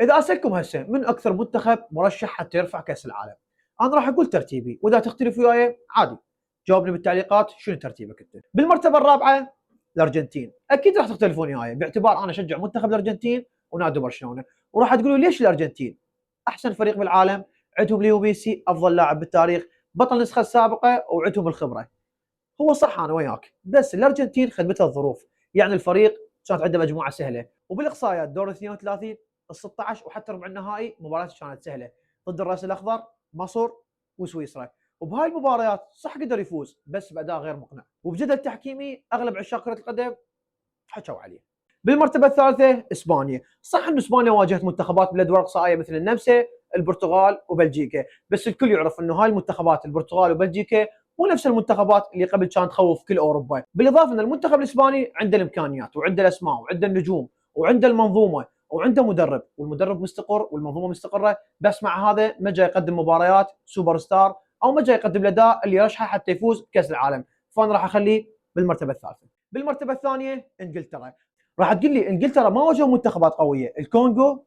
اذا اسالكم هسه من اكثر منتخب مرشح حتى يرفع كاس العالم، انا راح اقول ترتيبي، واذا تختلف وياي عادي جاوبني بالتعليقات شنو ترتيبك انت. بالمرتبه الرابعه الارجنتين، اكيد راح تختلفون وياي باعتبار انا اشجع منتخب الارجنتين ونادي برشلونه، وراح تقولوا ليش الارجنتين؟ احسن فريق بالعالم، عندهم ليو ميسي افضل لاعب بالتاريخ، بطل النسخه السابقه وعندهم الخبره. هو صح انا وياك، بس الارجنتين خدمتها الظروف، يعني الفريق كانت عنده مجموعه سهله، وبالاقصائيات دور 32 ال 16 وحتى ربع النهائي مباريات كانت سهله ضد الراس الاخضر، مصر وسويسرا، وبهاي المباريات صح قدر يفوز بس باداء غير مقنع، وبجدل تحكيمي اغلب عشاق كره القدم حكوا عليه. بالمرتبه الثالثه اسبانيا، صح ان اسبانيا واجهت منتخبات بالادوار الاقصائيه مثل النمسا، البرتغال وبلجيكا، بس الكل يعرف انه هاي المنتخبات البرتغال وبلجيكا مو نفس المنتخبات اللي قبل كانت تخوف كل اوروبا، بالاضافه ان المنتخب الاسباني عنده الامكانيات وعنده الاسماء وعنده النجوم وعنده المنظومه وعنده مدرب، والمدرب مستقر والمنظومه مستقره، بس مع هذا ما جاي يقدم مباريات سوبر ستار او ما جاي يقدم الاداء اللي يرشحه حتى يفوز بكاس العالم، فانا راح اخليه بالمرتبه الثالثه. بالمرتبه الثانيه انجلترا، راح تقول لي انجلترا ما واجهوا منتخبات قويه، الكونغو،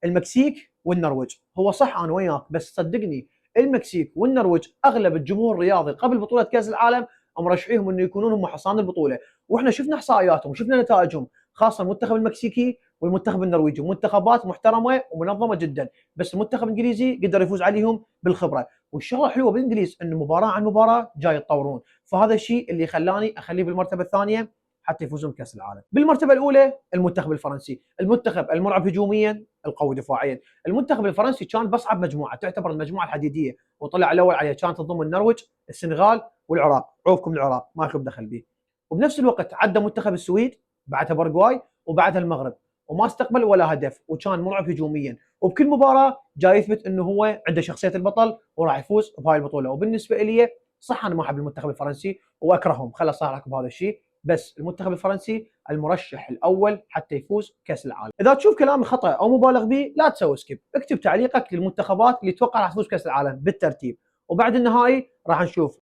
المكسيك والنرويج، هو صح انا وياك، بس صدقني المكسيك والنرويج اغلب الجمهور الرياضي قبل بطوله كاس العالم مرشحيهم انه يكونون هم حصان البطوله، واحنا شفنا احصائياتهم وشفنا نتائجهم، خاصه المنتخب المكسيكي والمنتخب النرويجي، منتخبات محترمه ومنظمه جدا، بس المنتخب الانجليزي قدر يفوز عليهم بالخبره، والشغله الحلوه بالانجليز انه مباراه عن مباراه جاي يتطورون، فهذا الشيء اللي خلاني اخليه بالمرتبه الثانيه حتى يفوزون بكاس العالم. بالمرتبه الاولى المنتخب الفرنسي، المنتخب المرعب هجوميا القوي دفاعيا، المنتخب الفرنسي كان باصعب مجموعه تعتبر المجموعه الحديديه، وطلع الاول عليها كانت تضم النرويج، السنغال والعراق، عوفكم العراق ما لكم دخل به، وبنفس الوقت عدى منتخب السويد، بعدها باراغواي، وبعدها المغرب، وما استقبل ولا هدف، وكان مرعب هجوميا، وبكل مباراه جاي يثبت انه هو عنده شخصيه البطل وراح يفوز بهاي البطوله، وبالنسبه لي صح انا ما احب المنتخب الفرنسي واكرههم، خلاص صار لكم هذا الشيء، بس المنتخب الفرنسي المرشح الاول حتى يفوز كاس العالم. اذا تشوف كلامي خطا او مبالغ به لا تسوي سكيب، اكتب تعليقك للمنتخبات اللي تتوقع راح تفوز كاس العالم بالترتيب، وبعد النهائي راح نشوف